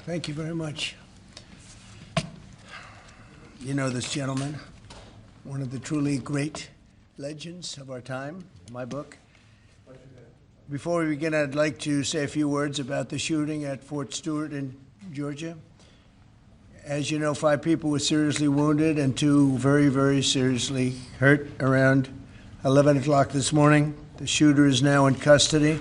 Thank you very much. You know this gentleman, one of the truly great legends of our time, my book. Before we begin, I'd like to say a few words about the shooting at Fort Stewart in Georgia. As you know, 5 people were seriously wounded and 2 very, very seriously hurt around 11 o'clock this morning. The shooter is now in custody,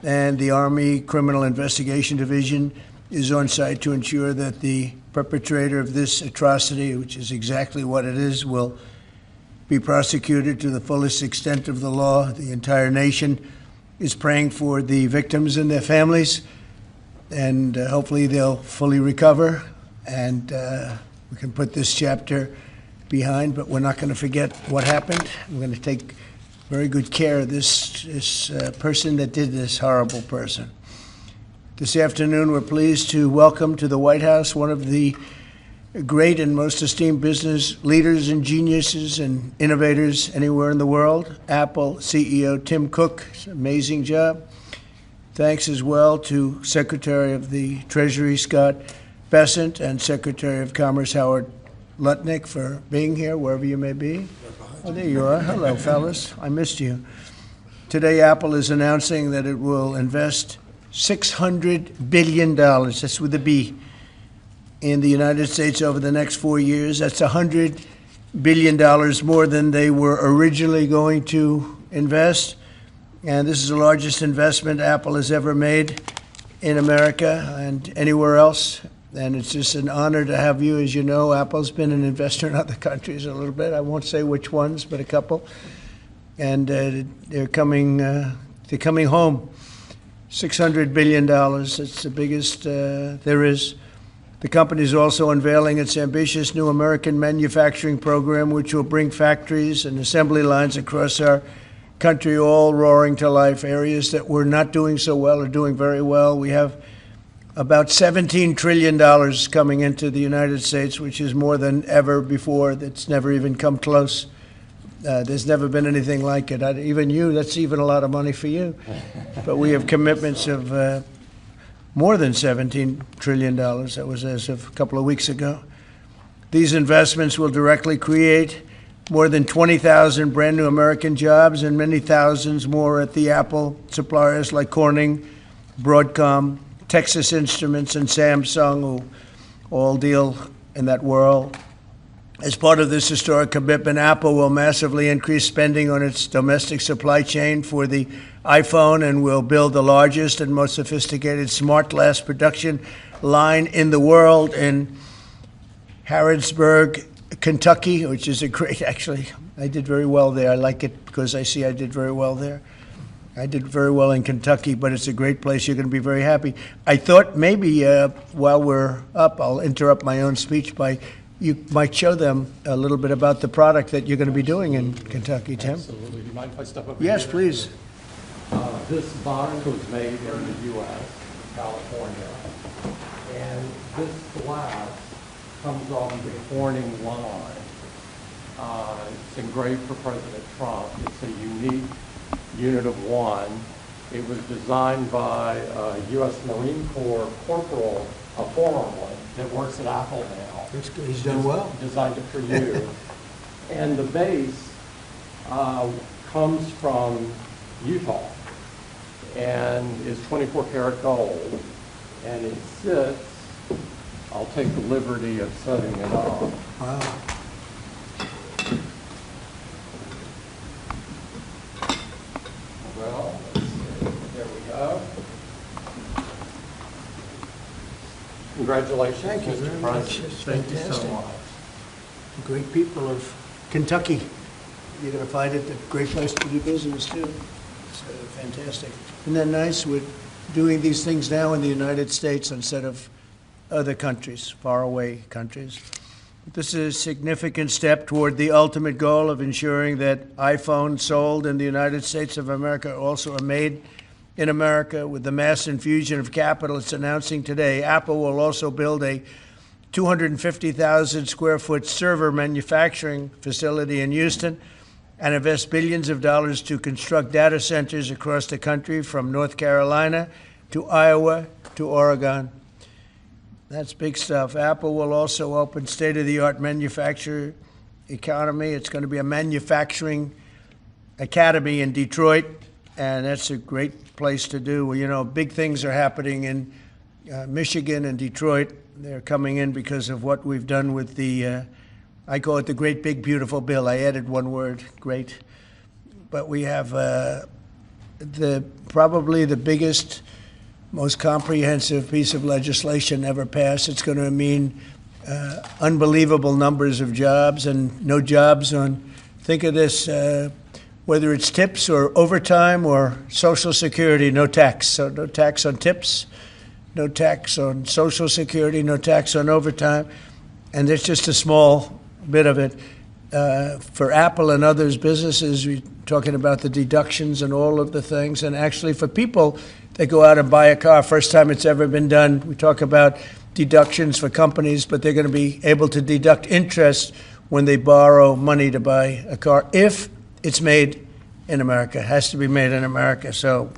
and the Army Criminal Investigation Division is on site to ensure that the perpetrator of this atrocity, which is exactly what it is, will be prosecuted to the fullest extent of the law. The entire nation is praying for the victims and their families, and hopefully they'll fully recover, and we can put this chapter behind, but we're not going to forget what happened. We're going to take very good care of this person that did this, horrible person. This afternoon, we're pleased to welcome to the White House one of the great and most esteemed business leaders and geniuses and innovators anywhere in the world, Apple CEO Tim Cook. It's an amazing job. Thanks as well to Secretary of the Treasury Scott Bessent and Secretary of Commerce Howard Lutnick for being here, wherever you may be. Oh, there you are. Hello, fellas. I missed you. Today, Apple is announcing that it will invest $600 billion, that's with a B, in the United States over the next 4 years. That's $100 billion more than they were originally going to invest. And this is the largest investment Apple has ever made in America and anywhere else. And it's just an honor to have you. As you know, Apple's been an investor in other countries a little bit. I won't say which ones, but a couple. And they're coming home. $600 billion, it's the biggest there is. The company is also unveiling its ambitious new American manufacturing program, which will bring factories and assembly lines across our country all roaring to life. Areas that were not doing so well are doing very well. We have about $17 trillion coming into the United States, which is more than ever before. That's never even come close. There's never been anything like it. Even you, that's even a lot of money for you. But we have commitments of more than $17 trillion. That was as of a couple of weeks ago. These investments will directly create more than 20,000 brand new American jobs and many thousands more at the Apple suppliers like Corning, Broadcom, Texas Instruments, and Samsung, who all deal in that world. As part of this historic commitment, Apple will massively increase spending on its domestic supply chain for the iPhone and will build the largest and most sophisticated smart glass production line in the world in Harrodsburg, Kentucky, which is actually, I did very well there. I like it because I see I did very well there. I did very well in Kentucky, but it's a great place. You're going to be very happy. I thought maybe while we're up, I'll interrupt my own speech by you might show them a little bit about the product that you're going to be doing in Kentucky, Tim. Absolutely. Do you mind if I step up? Yes, here? please. This box was made in the U.S., California, and this glass comes off the Corning line. It's engraved for President Trump. It's a unique unit of 1. It was designed by a U.S. Marine Corps corporal, a former one, that works at Apple now. That's good. He's done well. Designed it for you. And the base comes from Utah and is 24 karat gold. And it sits, I'll take the liberty of setting it up. Wow. Well, let's see. There we go. Congratulations, Thank you Mr. very much. President. It's Thank you so fantastic. much. Great people of Kentucky. You're going to find it a great place to do business, too. It's fantastic. Isn't that nice? We're doing these things now in the United States instead of other countries, faraway countries. This is a significant step toward the ultimate goal of ensuring that iPhones sold in the United States of America also are made in America. With the mass infusion of capital it's announcing today, Apple will also build a 250,000 square foot server manufacturing facility in Houston and invest billions of dollars to construct data centers across the country from North Carolina to Iowa to Oregon. That's big stuff. Apple will also open state-of-the-art manufacturer economy. It's going to be a manufacturing academy in Detroit, and that's a great place to do. Well, you know, big things are happening in Michigan and Detroit. They're coming in because of what we've done with the, I call it the Great Big Beautiful Bill. I added one word, great. But we have probably the biggest, most comprehensive piece of legislation ever passed. It's going to mean unbelievable numbers of jobs, and no jobs on, think of this, whether it's tips or overtime or Social Security, no tax. So no tax on tips, no tax on Social Security, no tax on overtime. And there's just a small bit of it. For Apple and others businesses, we're talking about the deductions and all of the things. And actually for people that go out and buy a car, first time it's ever been done, we talk about deductions for companies, but they're going to be able to deduct interest when they borrow money to buy a car if it's made in America. It has to be made in America. So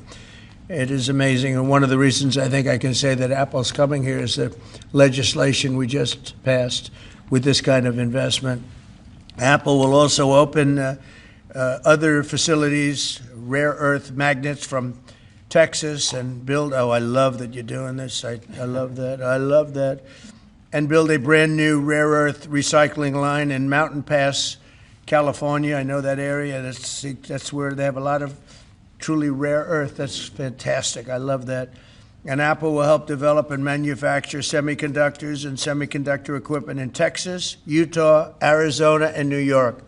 it is amazing. And one of the reasons I think I can say that Apple's coming here is the legislation we just passed with this kind of investment. Apple will also open other facilities, rare earth magnets from Texas, and build, oh, I love that you're doing this. I love that. I love that. And build a brand new rare earth recycling line in Mountain Pass, California. I know that area. That's where they have a lot of truly rare earth. That's fantastic. I love that. And Apple will help develop and manufacture semiconductors and semiconductor equipment in Texas, Utah, Arizona, and New York.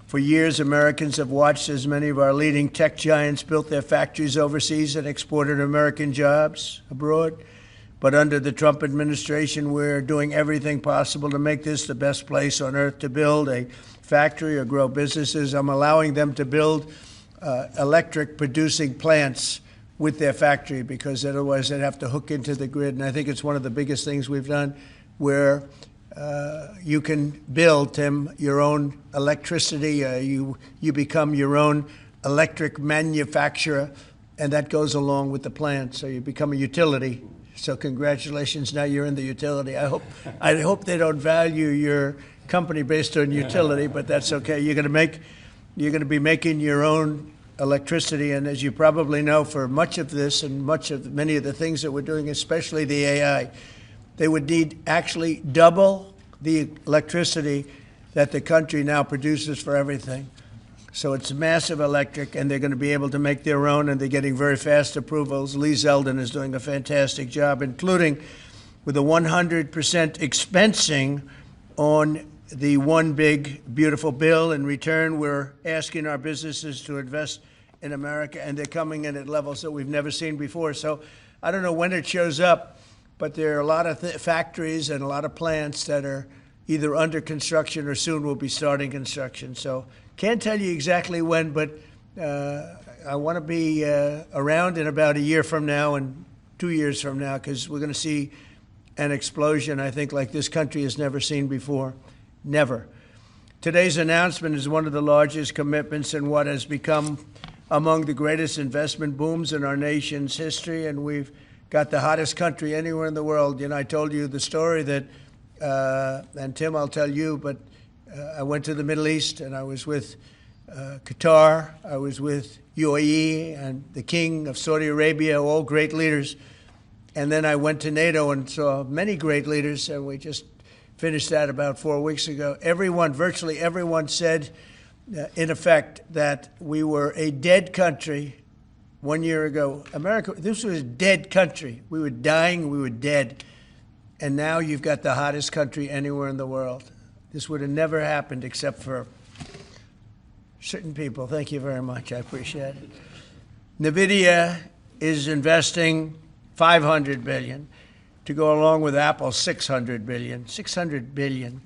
For years, Americans have watched as many of our leading tech giants built their factories overseas and exported American jobs abroad. But under the Trump administration, we're doing everything possible to make this the best place on earth to build a factory or grow businesses. I'm allowing them to build electric producing plants with their factory, because otherwise they'd have to hook into the grid. And I think it's one of the biggest things we've done, where you can build, Tim, your own electricity. You become your own electric manufacturer, and that goes along with the plant. So you become a utility. So congratulations, now you're in the utility. I hope they don't value your company based on utility, but that's okay. You're going to be making your own electricity, and as you probably know, for much of this and many of the things that we're doing, especially the AI, they would need actually double the electricity that the country now produces for everything. So it's massive electric, and they're going to be able to make their own, and they're getting very fast approvals. Lee Zeldin is doing a fantastic job, including with a 100% expensing on the one big, beautiful bill. In return, we're asking our businesses to invest in America, and they're coming in at levels that we've never seen before. So I don't know when it shows up, but there are a lot of factories and a lot of plants that are either under construction or soon will be starting construction. So can't tell you exactly when, but I want to be around in about a year from now and 2 years from now, because we're going to see an explosion, I think, like this country has never seen before. Never. Today's announcement is one of the largest commitments in what has become among the greatest investment booms in our nation's history, and we've got the hottest country anywhere in the world. You know, I told you the story that, and Tim, I'll tell you, but I went to the Middle East, and I was with Qatar, I was with UAE, and the King of Saudi Arabia, all great leaders. And then I went to NATO and saw many great leaders, and we just finished that about 4 weeks ago. Virtually everyone said, in effect, that we were a dead country 1 year ago. America, this was a dead country. We were dying, we were dead. And now you've got the hottest country anywhere in the world. This would have never happened except for certain people. Thank you very much. I appreciate it. NVIDIA is investing $500 billion to go along with Apple's $600 billion. $600 billion.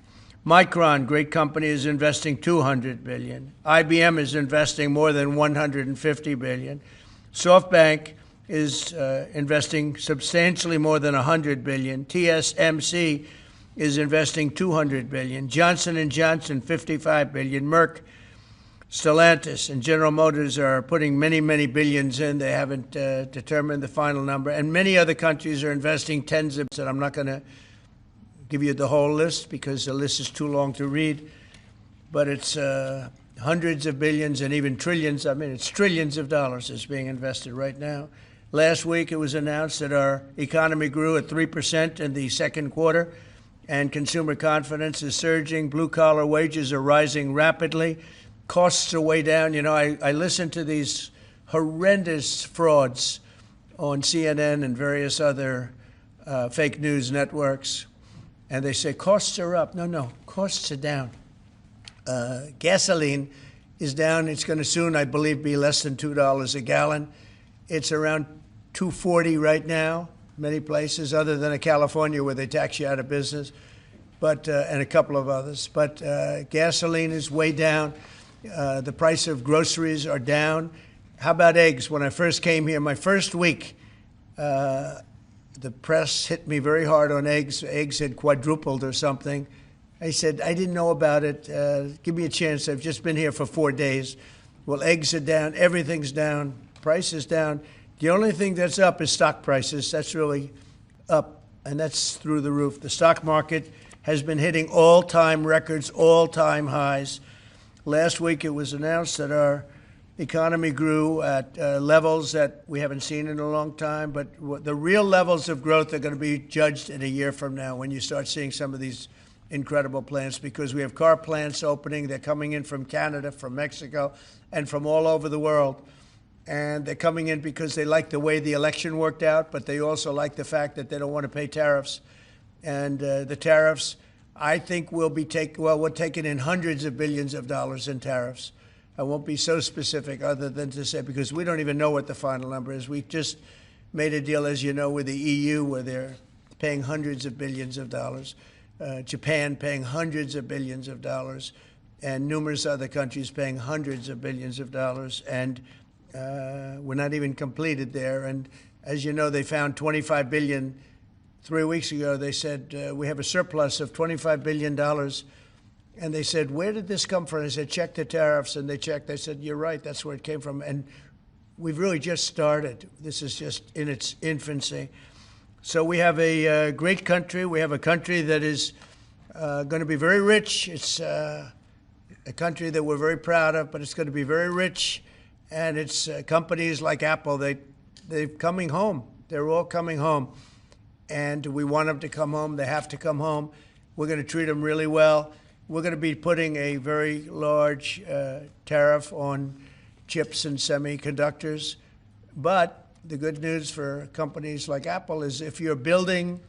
Micron, great company, is investing $200 billion. IBM is investing more than $150 billion. SoftBank is investing substantially more than $100 billion. TSMC is investing $200 billion. Johnson & Johnson, $55 billion. Merck, Stellantis and General Motors are putting many, many billions in. They haven't determined the final number. And many other countries are investing tens of billions. And I'm not going to give you the whole list because the list is too long to read. But it's hundreds of billions and even trillions. I mean, it's trillions of dollars is being invested right now. Last week, it was announced that our economy grew at 3% in the second quarter, and consumer confidence is surging. Blue-collar wages are rising rapidly. Costs are way down. You know, I listen to these horrendous frauds on CNN and various other fake news networks, and they say costs are up. No, costs are down. Gasoline is down. It's going to soon, I believe, be less than $2 a gallon. It's around $2.40 right now, many places, other than California where they tax you out of business, but and a couple of others. But gasoline is way down. The price of groceries are down. How about eggs? When I first came here, my first week, the press hit me very hard on eggs. Eggs had quadrupled or something. I said, I didn't know about it. Give me a chance. I've just been here for 4 days. Well, eggs are down. Everything's down. Price is down. The only thing that's up is stock prices. That's really up, and that's through the roof. The stock market has been hitting all-time records, all-time highs. Last week, it was announced that our economy grew at levels that we haven't seen in a long time, but the real levels of growth are going to be judged in a year from now when you start seeing some of these incredible plants, because we have car plants opening. They're coming in from Canada, from Mexico, and from all over the world. And they're coming in because they like the way the election worked out, but they also like the fact that they don't want to pay tariffs. And the tariffs, I think, we're taking in hundreds of billions of dollars in tariffs. I won't be so specific other than to say, because we don't even know what the final number is. We just made a deal, as you know, with the EU where they're paying hundreds of billions of dollars. Japan paying hundreds of billions of dollars, and numerous other countries paying hundreds of billions of dollars. And we're not even completed there. And as you know, they found $25 billion 3 weeks ago. They said, we have a surplus of $25 billion. And they said, where did this come from? I said, check the tariffs. And they checked. They said, you're right, that's where it came from. And we've really just started. This is just in its infancy. So we have a great country. We have a country that is going to be very rich. It's a country that we're very proud of, but it's going to be very rich. And it's companies like Apple, they're coming home. They're all coming home. And we want them to come home. They have to come home. We're going to treat them really well. We're going to be putting a very large tariff on chips and semiconductors. But the good news for companies like Apple is if you're building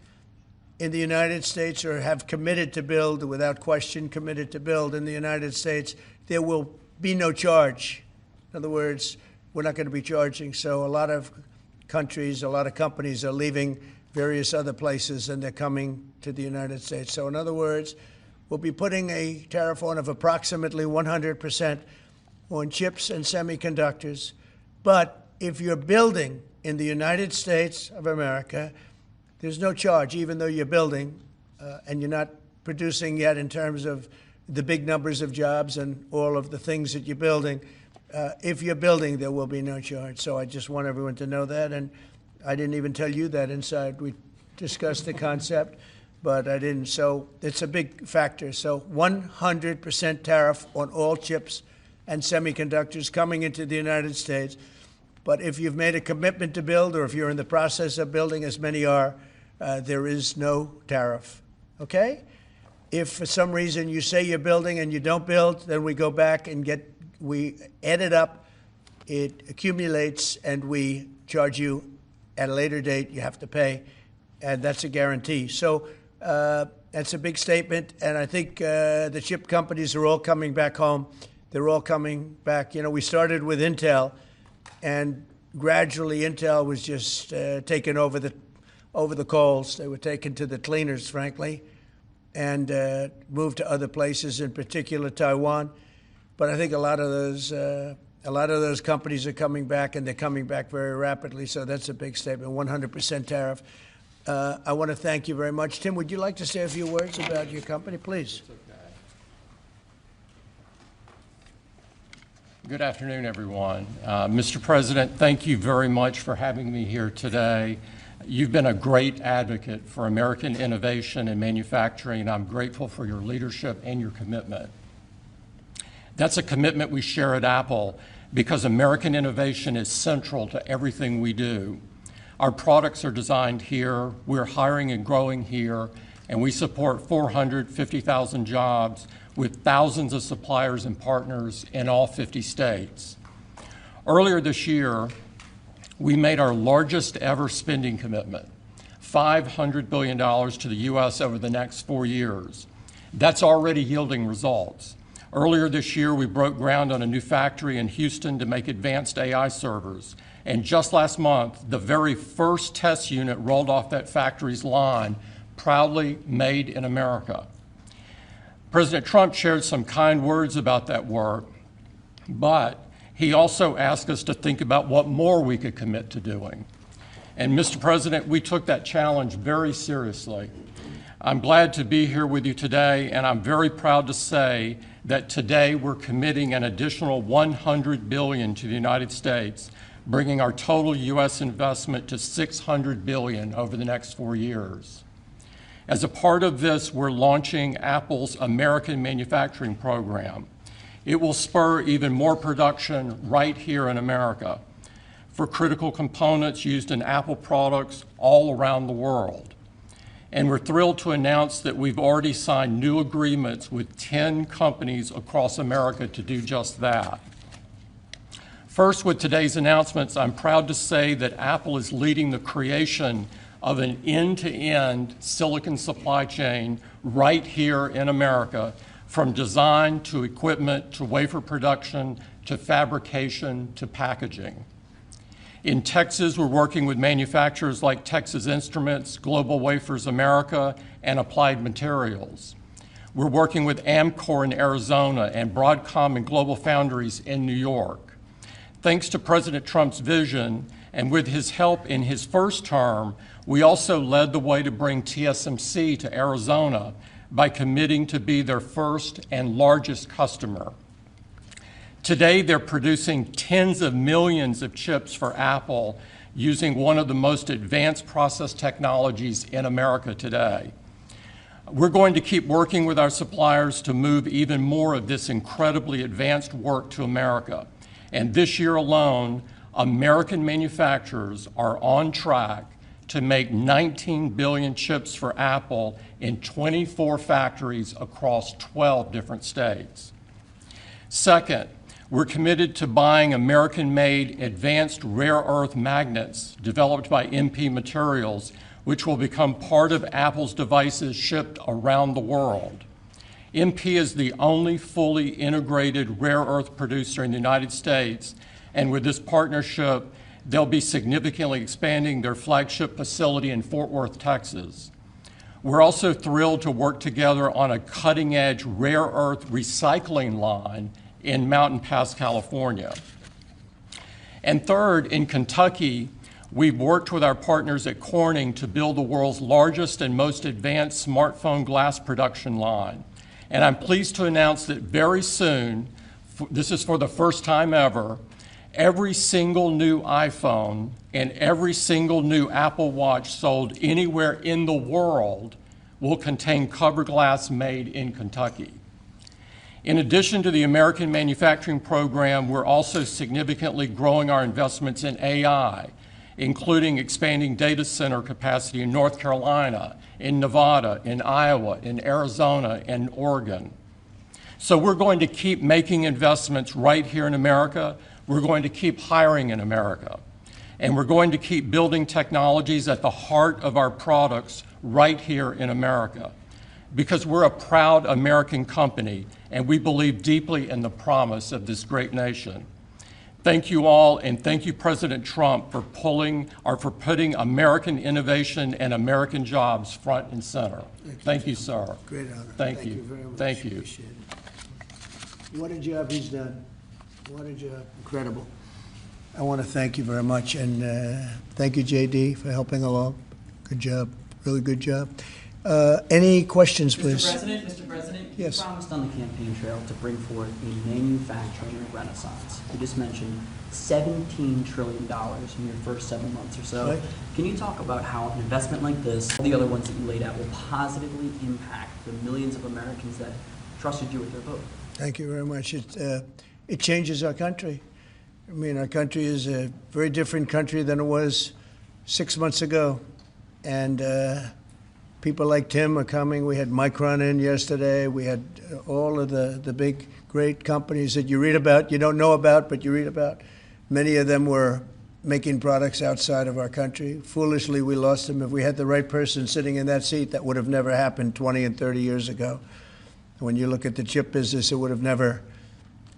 in the United States or have committed to build, without question committed to build in the United States, there will be no charge. In other words, we're not going to be charging. So a lot of countries, a lot of companies are leaving various other places and they're coming to the United States. So in other words, we'll be putting a tariff on of approximately 100% on chips and semiconductors. But if you're building in the United States of America, there's no charge, even though you're building and you're not producing yet in terms of the big numbers of jobs and all of the things that you're building. If you're building, there will be no charge. So I just want everyone to know that. And I didn't even tell you that inside. We discussed the concept, but I didn't. So it's a big factor. So 100% tariff on all chips and semiconductors coming into the United States. But if you've made a commitment to build, or if you're in the process of building, as many are, there is no tariff, okay? If for some reason you say you're building and you don't build, then we go back and we add it up, it accumulates, and we charge you at a later date. You have to pay, and that's a guarantee. So that's a big statement, and I think the chip companies are all coming back home. They're all coming back. You know, we started with Intel, and gradually Intel was just taken over the coals. They were taken to the cleaners, frankly, and moved to other places, in particular Taiwan. But I think a lot of those companies are coming back, and they're coming back very rapidly. So that's a big statement. 100% tariff. I want to thank you very much. Tim, would you like to say a few words about your company, please? Good afternoon, everyone. Mr. President, thank you very much for having me here today. You've been a great advocate for American innovation and manufacturing, and I'm grateful for your leadership and your commitment. That's a commitment we share at Apple because American innovation is central to everything we do. Our products are designed here, we're hiring and growing here, and we support 450,000 jobs with thousands of suppliers and partners in all 50 states. Earlier this year, we made our largest ever spending commitment, $500 billion to the U.S. over the next 4 years. That's already yielding results. Earlier this year, we broke ground on a new factory in Houston to make advanced AI servers. And just last month, the very first test unit rolled off that factory's line, proudly made in America. President Trump shared some kind words about that work, but he also asked us to think about what more we could commit to doing. And Mr. President, we took that challenge very seriously. I'm glad to be here with you today, and I'm very proud to say that today we're committing an additional $100 billion to the United States, bringing our total U.S. investment to $600 billion over the next 4 years. As a part of this, we're launching Apple's American Manufacturing Program. It will spur even more production right here in America for critical components used in Apple products all around the world. And we're thrilled to announce that we've already signed new agreements with 10 companies across America to do just that. First, with today's announcements, I'm proud to say that Apple is leading the creation of an end-to-end silicon supply chain right here in America, from design to equipment to wafer production to fabrication to packaging. In Texas, we're working with manufacturers like Texas Instruments, Global Wafers America, and Applied Materials. We're working with Amcor in Arizona and Broadcom and Global Foundries in New York. Thanks to President Trump's vision, and with his help in his first term, we also led the way to bring TSMC to Arizona by committing to be their first and largest customer. Today, they're producing tens of millions of chips for Apple using one of the most advanced process technologies in America today. We're going to keep working with our suppliers to move even more of this incredibly advanced work to America. And this year alone, American manufacturers are on track to make 19 billion chips for Apple in 24 factories across 12 different states. Second, we're committed to buying American-made advanced rare earth magnets developed by MP Materials, which will become part of Apple's devices shipped around the world. MP is the only fully integrated rare earth producer in the United States, and with this partnership, they'll be significantly expanding their flagship facility in Fort Worth, Texas. We're also thrilled to work together on a cutting-edge rare earth recycling line in Mountain Pass, California. And third, in Kentucky, we've worked with our partners at Corning to build the world's largest and most advanced smartphone glass production line. And I'm pleased to announce that very soon, this is for the first time ever, every single new iPhone and every single new Apple Watch sold anywhere in the world will contain cover glass made in Kentucky. In addition to the American Manufacturing Program, we're also significantly growing our investments in AI, including expanding data center capacity in North Carolina, in Nevada, in Iowa, in Arizona, and Oregon. So we're going to keep making investments right here in America. We're going to keep hiring in America. And we're going to keep building technologies at the heart of our products right here in America. Because we're a proud American company, and we believe deeply in the promise of this great nation. Thank you all, and thank you, President Trump, for putting American innovation and American jobs front and center. Thank you, sir. Great honor. Thank you very much. Thank you. Appreciate it. What a job he's done. What a job. Incredible. I want to thank you very much, and thank you, JD, for helping along. Good job. Really good job. Any questions, please? Mr. President, Yes. you promised on the campaign trail to bring forth a manufacturing renaissance. You just mentioned $17 trillion in your first 7 months or so. Right. Can you talk about how an investment like this, all the other ones that you laid out, will positively impact the millions of Americans that trusted you with their vote? Thank you very much. It changes our country. I mean, our country is a very different country than it was 6 months ago. And people like Tim are coming. We had Micron in yesterday. We had all of the big, great companies that you read about, you don't know about, but you read about. Many of them were making products outside of our country. Foolishly, we lost them. If we had the right person sitting in that seat, that would have never happened 20 and 30 years ago. When you look at the chip business, it would have never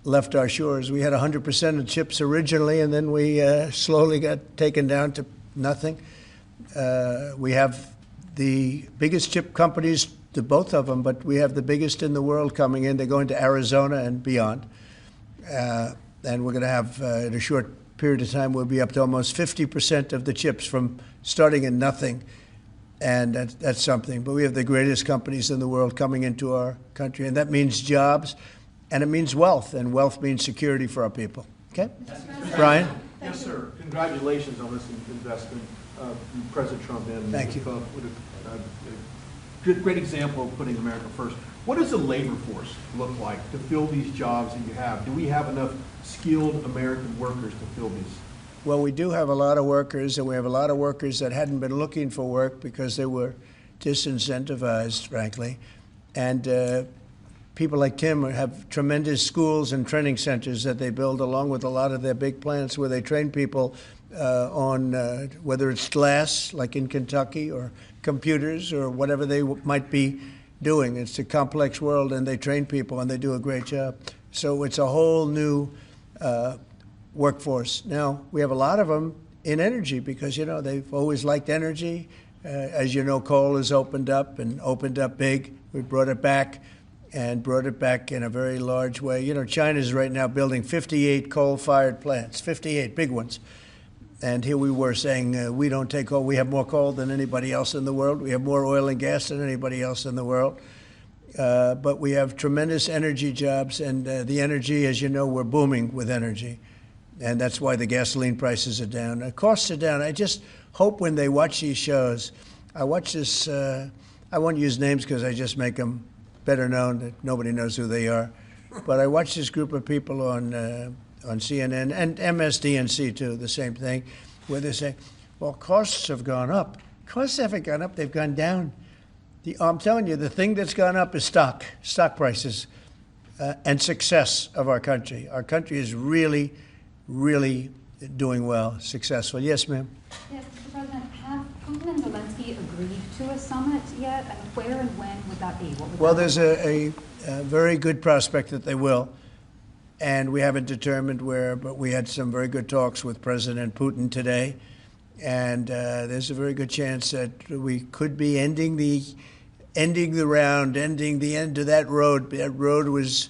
left our shores. We had 100% of chips originally, and then we slowly got taken down to nothing. We have the biggest chip companies, to both of them, but we have the biggest in the world coming in. They're going to Arizona and beyond. And we're going to have, in a short period of time, we'll be up to almost 50% of the chips from starting in nothing. And that's something. But we have the greatest companies in the world coming into our country. And that means jobs, and it means wealth. And wealth means security for our people. Okay? Brian? Yes, sir. Congratulations on this investment, President Trump. And Thank you. What a great example of putting America first. What does the labor force look like to fill these jobs that you have? Do we have enough skilled American workers to fill these? Well, we do have a lot of workers, and we have a lot of workers that hadn't been looking for work because they were disincentivized, frankly. And people like Tim have tremendous schools and training centers that they build along with a lot of their big plants where they train people on whether it's glass, like in Kentucky, or computers, or whatever they might be doing. It's a complex world, and they train people, and they do a great job. So it's a whole new workforce. Now, we have a lot of them in energy because, you know, they've always liked energy. As you know, coal has opened up and opened up big. We brought it back and brought it back in a very large way. You know, China's right now building 58 coal-fired plants, 58 big ones. And here we were saying we don't take coal. We have more coal than anybody else in the world. We have more oil and gas than anybody else in the world. But we have tremendous energy jobs, and the energy, as you know, we're booming with energy. And that's why the gasoline prices are down. Costs are down. I just hope when they watch these shows, I watch this, I won't use names because I just make them better known, that nobody knows who they are. But I watch this group of people on CNN and MSDNC too, the same thing, where they say, well, costs have gone up. Costs haven't gone up, they've gone down. I'm telling you, the thing that's gone up is stock prices, and success of our country. Our country is really, really doing well, successful. Yes, ma'am? Yes, Mr. President, have Putin and Zelensky agreed to a summit yet? And where and when would that be? Well, there's a very good prospect that they will. And we haven't determined where, but we had some very good talks with President Putin today. And there's a very good chance that we could be ending the end of that road. That road was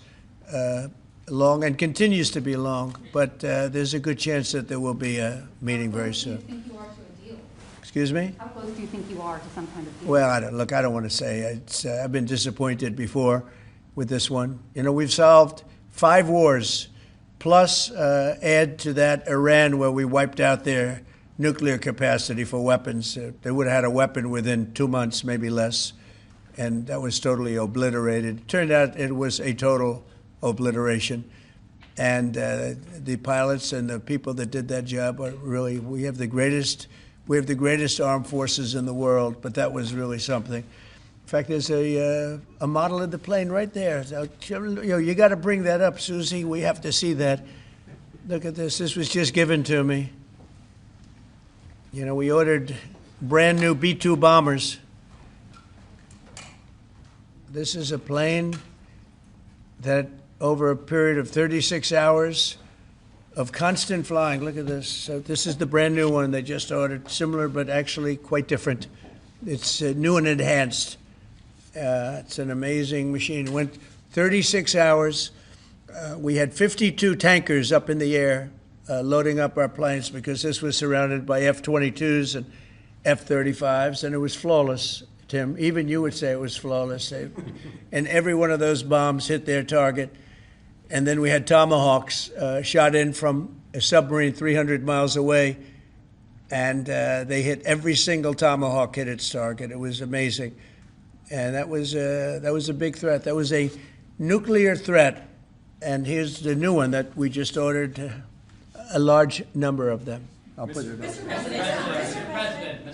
long and continues to be long, but there's a good chance that there will be a meeting very soon. How close do you think you are to a deal? Excuse me? How close do you think you are to some kind of deal? Well, I don't want to say. I've been disappointed before with this one. You know, we've solved 5 wars, plus add to that Iran, where we wiped out their nuclear capacity for weapons. They would have had a weapon within 2 months, maybe less, and that was totally obliterated. It turned out it was a total obliteration, and the pilots and the people that did that job are really, we have the greatest armed forces in the world, but that was really something. In fact, there's a model of the plane right there. So, you got to bring that up, Susie. We have to see that. Look at this. This was just given to me. You know, we ordered brand new B-2 bombers. This is a plane that over a period of 36 hours of constant flying. Look at this. So this is the brand new one they just ordered. Similar, but actually quite different. It's new and enhanced. It's an amazing machine. It went 36 hours. We had 52 tankers up in the air loading up our planes because this was surrounded by F-22s and F-35s, and it was flawless. Tim. Even you would say it was flawless. And every one of those bombs hit their target. And then we had Tomahawks shot in from a submarine 300 miles away, and they hit every single Tomahawk hit its target. It was amazing. And that was a big threat. That was a nuclear threat. And here's the new one that we just ordered, a large number of them. I'll put it up.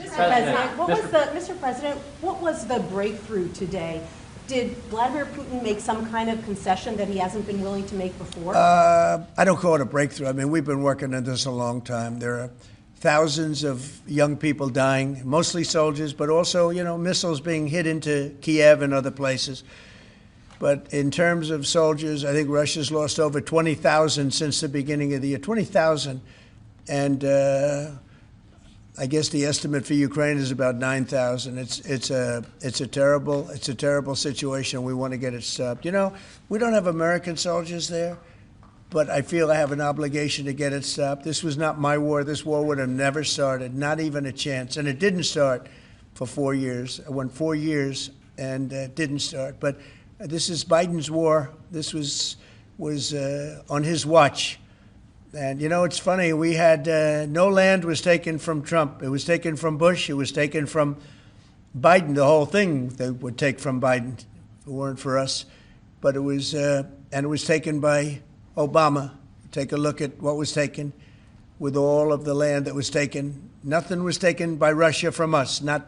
Mr. President, what was the breakthrough today? Did Vladimir Putin make some kind of concession that he hasn't been willing to make before? I don't call it a breakthrough. I mean, we've been working on this a long time. There are thousands of young people dying, mostly soldiers, but also, missiles being hit into Kiev and other places. But in terms of soldiers, I think Russia's lost over 20,000 since the beginning of the year. 20,000. And I guess the estimate for Ukraine is about 9,000. It's a terrible situation. We want to get it stopped. We don't have American soldiers there, but I feel I have an obligation to get it stopped. This was not my war. This war would have never started, not even a chance. And it didn't start for 4 years. It went 4 years and it didn't start. But this is Biden's war. This was on his watch. And, it's funny, we had no land was taken from Trump. It was taken from Bush. It was taken from Biden. The whole thing they would take from Biden if it weren't for us. But it was taken by Obama. Take a look at what was taken with all of the land that was taken. Nothing was taken by Russia from us. Not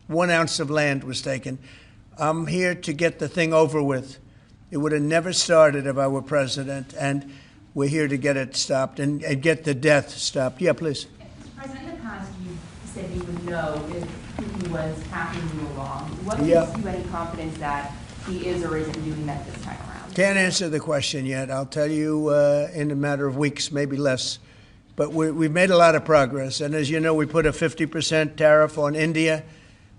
1 ounce of land was taken. I'm here to get the thing over with. It would have never started if I were president, and we're here to get it stopped and get the death stopped. Yeah, please. Mr. President, in the past, you said you would know if Putin was tapping you along. What gives you any confidence that he is or isn't doing that this time around? Can't answer the question yet. I'll tell you in a matter of weeks, maybe less. But we've made a lot of progress. And as you know, we put a 50% tariff on India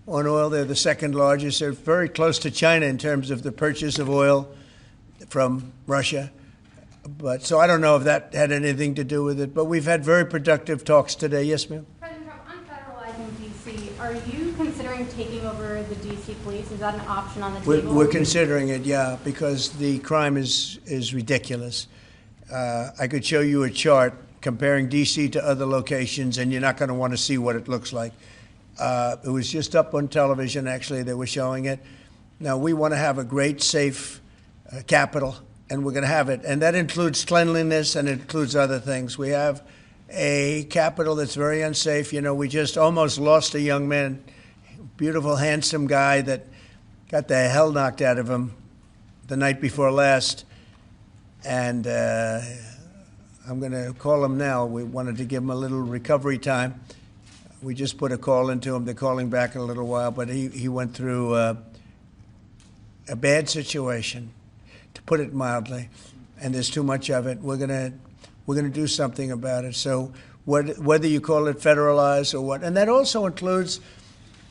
on oil. They're the second largest. They're very close to China in terms of the purchase of oil from Russia. But so I don't know if that had anything to do with it. But we've had very productive talks today. Yes, ma'am? President Trump, on federalizing D.C., are you considering taking over the D.C. police? Is that an option on the table? We're considering it, yeah, because the crime is ridiculous. I could show you a chart comparing D.C. to other locations, and you're not going to want to see what it looks like. It was just up on television, actually. They were showing it. Now, we want to have a great, safe capital, and we're going to have it. And that includes cleanliness and it includes other things. We have a capital that's very unsafe. We just almost lost a young man, beautiful, handsome guy that got the hell knocked out of him the night before last. And I'm going to call him now. We wanted to give him a little recovery time. We just put a call into him. They're calling back in a little while, but he went through a bad situation, to put it mildly, and there's too much of it. We're gonna do something about it. So whether you call it federalized or what, and that also includes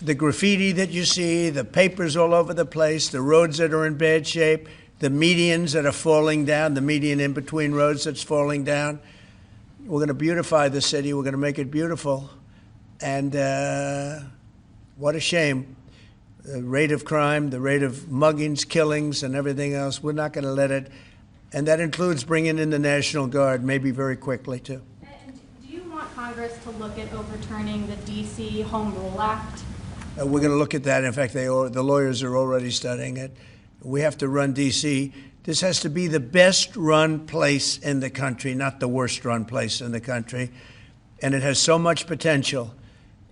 the graffiti that you see, the papers all over the place, the roads that are in bad shape, the medians that are falling down, the median in between roads that's falling down. We're going to beautify the city. We're going to make it beautiful. And what a shame. The rate of crime, the rate of muggings, killings, and everything else, we're not going to let it. And that includes bringing in the National Guard, maybe very quickly, too. And do you want Congress to look at overturning the D.C. Home Rule Act? We're going to look at that. In fact, the lawyers are already studying it. We have to run D.C. This has to be the best-run place in the country, not the worst-run place in the country. And it has so much potential.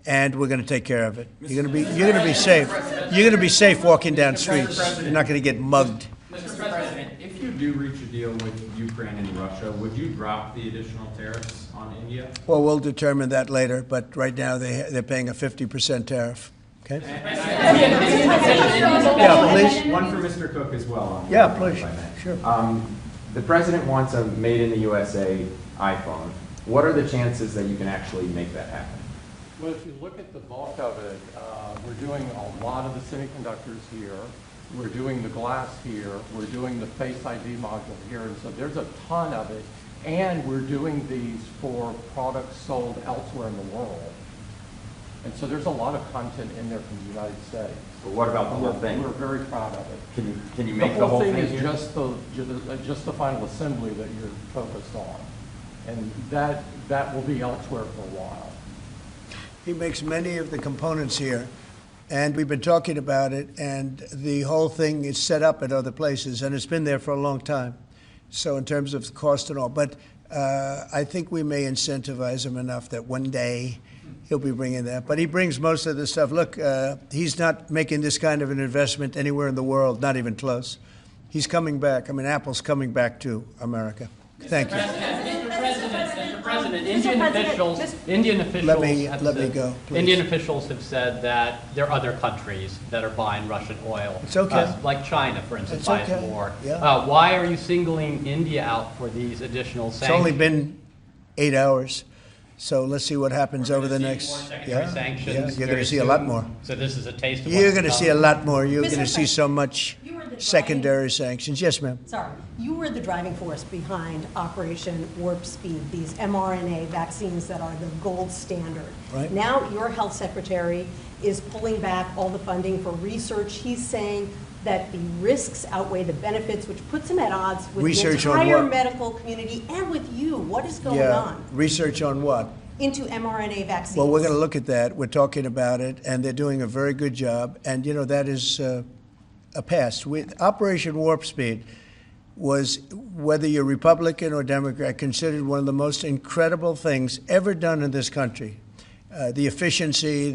And we're going to take care of it. You're going to be safe. You're going to be safe walking down streets. You're not going to get mugged. Mr. President, if you do reach a deal with Ukraine and Russia, would you drop the additional tariffs on India? Well, we'll determine that later. But right now they're paying a 50% tariff. Okay. Yeah, please. One for Mr. Cook as well. Yeah, please. Sure. The president wants a made-in-the-USA iPhone. What are the chances that you can actually make that happen? Well, if you look at the bulk of it, we're doing a lot of the semiconductors here. We're doing the glass here. We're doing the Face ID module here. And so there's a ton of it. And we're doing these for products sold elsewhere in the world. And so there's a lot of content in there from the United States. But what about the whole thing? We're very proud of it. Can you make the whole thing is here? just the final assembly that you're focused on. And that will be elsewhere for a while. He makes many of the components here, and we've been talking about it, and the whole thing is set up at other places, and it's been there for a long time. So in terms of the cost and all, but I think we may incentivize him enough that one day he'll be bringing that. But he brings most of the stuff. Look, he's not making this kind of an investment anywhere in the world, not even close. He's coming back. I mean, Apple's coming back to America. Thank you. Mr. President, Indian officials have said that there are other countries that are buying Russian oil. It's okay. Like China, for instance, It's buys okay. more. Yeah. Why are you singling India out for these additional sanctions? It's only been 8 hours. So let's see what happens over the next. More secondary sanctions you're going very to see a soon. lot more. So this is a taste of You're what's going to to see a come. lot more. You're Mr. going to see so much You were the secondary sanctions. Yes, ma'am. Sorry, you were the driving force behind Operation Warp Speed, these mRNA vaccines that are the gold standard. Right. Now your health secretary is pulling back all the funding for research. He's saying that the risks outweigh the benefits, which puts him at odds with Research the on entire what? medical community and with you. What is going Yeah. on Research on what? into mRNA vaccines? Well, we're going to look at that. We're talking about it, and they're doing a very good job. And, you know, that is a past. Operation Warp Speed was, whether you're Republican or Democrat, considered one of the most incredible things ever done in this country. The efficiency,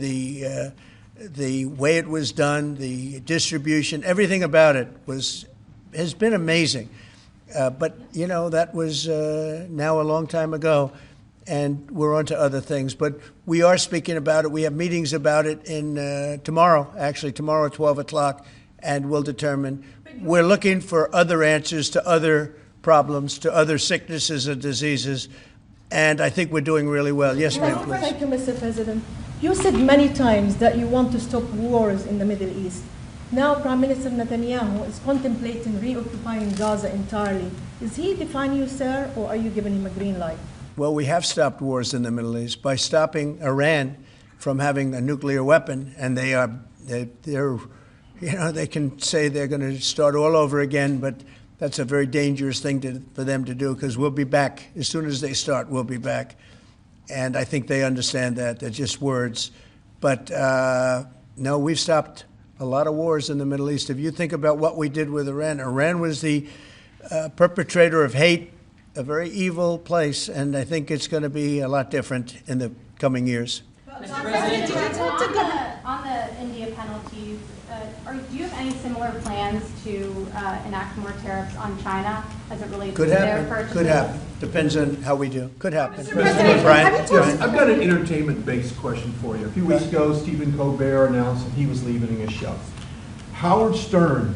the way it was done, the distribution, everything about it has been amazing. But, you know, that was now a long time ago, and we're on to other things. But we are speaking about it. We have meetings about it tomorrow at 12 o'clock, and we'll determine. We're looking for other answers to other problems, to other sicknesses and diseases, and I think we're doing really well. Yes, ma'am, please. Thank you, Mr. President. You said many times that you want to stop wars in the Middle East. Now, Prime Minister Netanyahu is contemplating reoccupying Gaza entirely. Is he defying you, sir, or are you giving him a green light? Well, we have stopped wars in the Middle East by stopping Iran from having a nuclear weapon, and they're you know, they can say they're going to start all over again, but that's a very dangerous thing for them to do, because we'll be back. As soon as they start, we'll be back. And I think they understand that. They're just words. But no, we've stopped a lot of wars in the Middle East. If you think about what we did with Iran, Iran was the perpetrator of hate, a very evil place, and I think it's going to be a lot different in the coming years. Mr. President, on the India penalties, do you have any similar plans to enact more tariffs on China as it relates to their purchases? Could happen. Depends on how we do. Could happen. Brian? Yes, I've got an entertainment-based question for you. A few weeks ago, Stephen Colbert announced that he was leaving his show. Howard Stern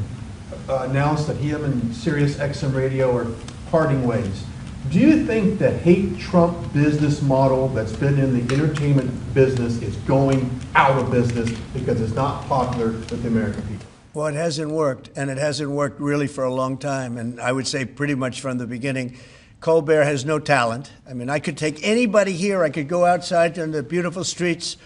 announced that him and Sirius XM Radio are parting ways. Do you think the hate Trump business model that's been in the entertainment business is going out of business because it's not popular with the American people? Well, it hasn't worked, and it hasn't worked really for a long time, and I would say pretty much from the beginning. Colbert has no talent. I mean, I could take anybody here. I could go outside on the beautiful streets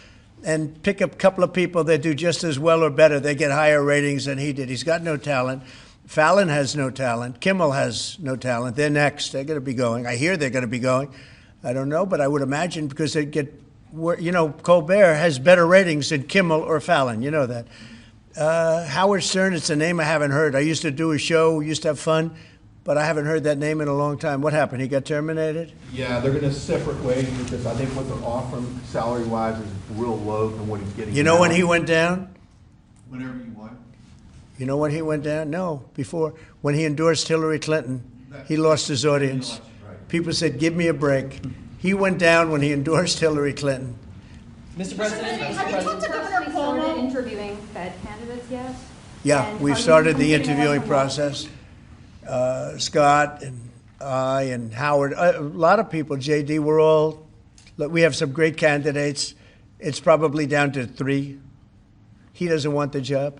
and pick up a couple of people that do just as well or better. They get higher ratings than he did. He's got no talent. Fallon has no talent. Kimmel has no talent. They're next. They're going to be going. I hear they're going to be going. I don't know, but I would imagine because they get, you know, Colbert has better ratings than Kimmel or Fallon. You know that. Howard Stern, it's a name I haven't heard. I used to do a show, we used to have fun, but I haven't heard that name in a long time. What happened? He got terminated? Yeah, they're going to separate ways because I think what they're offering salary-wise is real low than what he's getting. You know when he went down? Whenever you want. You know when he went down? No, before. When he endorsed Hillary Clinton, he lost his audience. People said, give me a break. He went down when he endorsed Hillary Clinton. Mr. President, Have you talked to Governor Cuomo? Interviewing Fed candidates yet? Yeah, And we've are you started the considering interviewing that? process. Scott and I and Howard, a lot of people, JD, we have some great candidates. It's probably down to 3. He doesn't want the job.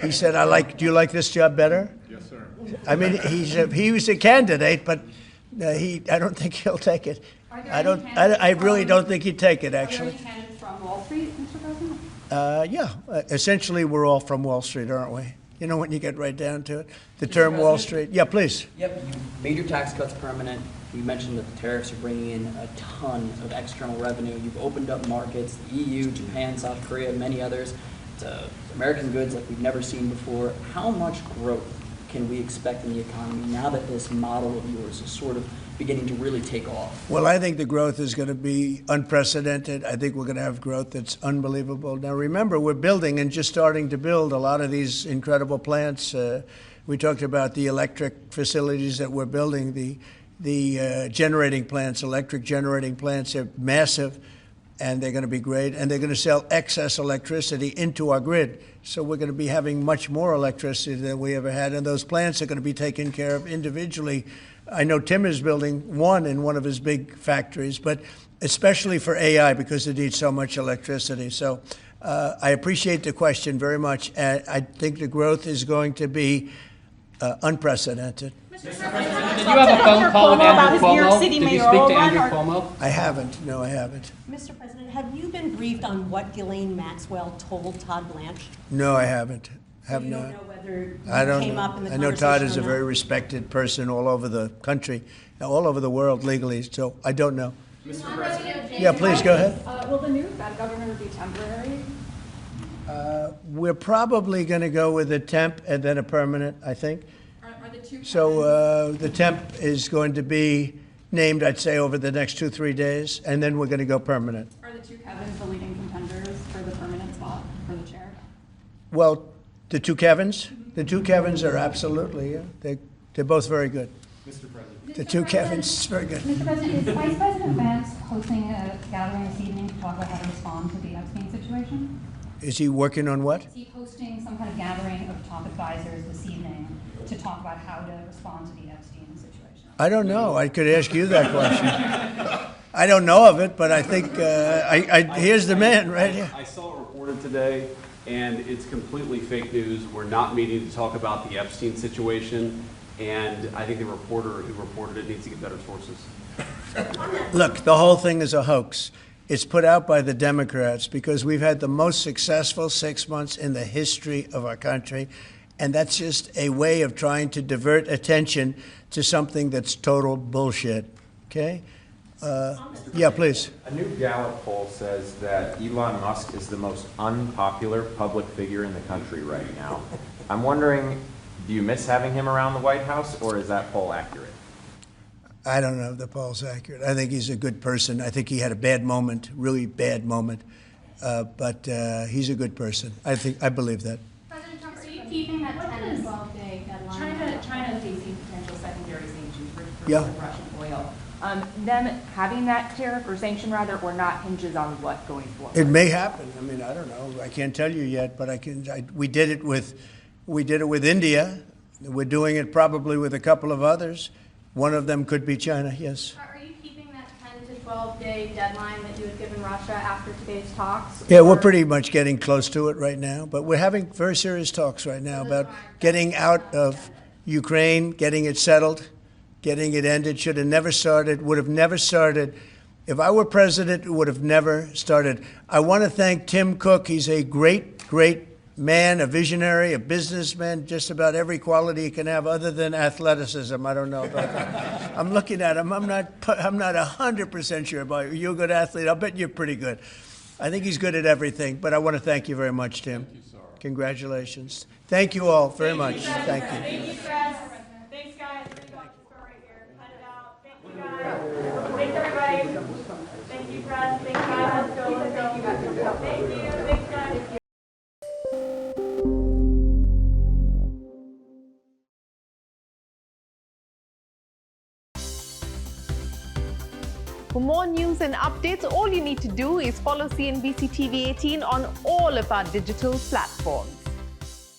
He said, do you like this job better? Yes, sir. I mean, he was a candidate, but I don't think he'll take it. Are there I any don't. candidates I really from- don't think he'd take it. Are there Actually, any candidates from Wall Street, Mr. President? Yeah, essentially, we're all from Wall Street, aren't we? You know, when you get right down to it. The term Wall Street. Yeah, please. Yep, you made your tax cuts permanent. You mentioned that the tariffs are bringing in a ton of external revenue. You've opened up markets, the EU, Japan, South Korea, many others, to American goods like we've never seen before. How much growth can we expect in the economy now that this model of yours is sort of beginning to really take off? Well, I think the growth is going to be unprecedented. I think we're going to have growth that's unbelievable. Now, remember, we're building and just starting to build a lot of these incredible plants. We talked about the electric facilities that we're building, the generating plants, electric generating plants are massive, and they're going to be great, and they're going to sell excess electricity into our grid. So we're going to be having much more electricity than we ever had, and those plants are going to be taken care of individually. I know Tim is building one in one of his big factories, but especially for AI because it needs so much electricity. So I appreciate the question very much. I think the growth is going to be unprecedented. Did you have a phone call with Andrew Cuomo? Did you speak to Andrew Cuomo? I haven't. No, I haven't. Mr. President, have you been briefed on what Ghislaine Maxwell told Todd Blanche? No, I haven't. So you don't know whether I don't came know. up in the I know Todd conversation is or a not? very respected person all over the country, all over the world legally, so I don't know. Mr. President. Yeah, please, go ahead. Will the new Fed governor be temporary? We're probably going to go with a temp and then a permanent, I think. Are the two So the temp is going to be named, I'd say, over the next 2-3 days, and then we're going to go permanent. Are the two Kevins the leading contenders for the permanent spot for the chair? Well, the two Kevins? The two Kevins are absolutely, yeah. They're both very good. Mr. President. The two Kevins, very good. Mr. President, is Vice President Vance hosting a gathering this evening to talk about how to respond to the Epstein situation? Is he working on what? Is he hosting some kind of gathering of top advisors this evening to talk about how to respond to the Epstein situation? I don't know. I could ask you that question. I don't know of it, but I think here's the man right here. I saw it reported today, and it's completely fake news. We're not meeting to talk about the Epstein situation, and I think the reporter who reported it needs to get better sources. Look, the whole thing is a hoax. It's put out by the Democrats because we've had the most successful 6 months in the history of our country, and that's just a way of trying to divert attention to something that's total bullshit. Okay? Yeah, please. A new Gallup poll says that Elon Musk is the most unpopular public figure in the country right now. I'm wondering, do you miss having him around the White House, or is that poll accurate? I don't know if the poll's accurate. I think he's a good person. I think he had a bad moment, really bad moment, but he's a good person. I believe that. President Trump, are you keeping that 10 to 12 day deadline? China is facing potential secondary sanctions for Yeah. Russian oil. Them having that tariff or sanction rather, or not, hinges on what going forward? It may happen. I mean, I don't know. I can't tell you yet, but we did it with India. We're doing it probably with a couple of others. One of them could be China. Yes. Are you keeping that 10 to 12 day deadline that you had given Russia after today's talks? Yeah, we're pretty much getting close to it right now, but we're having very serious talks right now about getting out of Ukraine, getting it settled, getting it ended. Should have never started, would have never started. If I were president, it would have never started. I want to thank Tim Cook. He's a great, great man, a visionary, a businessman, just about every quality he can have other than athleticism. I don't know about that. I'm looking at him. I'm not 100% sure about you. You're a good athlete. I'll bet you're pretty good. I think he's good at everything, but I want to thank you very much, Tim. Thank you, sir. Congratulations. Thank you all very much. Thank you. Thank you, Fred. Thanks, guys. Right here. Cut it out. Thank you, guys. Thanks, everybody. Thank you, Fred. Thanks, guys. Let's go. Let's go. Thank you. Thanks, guys. For more news and updates, all you need to do is follow CNBC TV 18 on all of our digital platforms.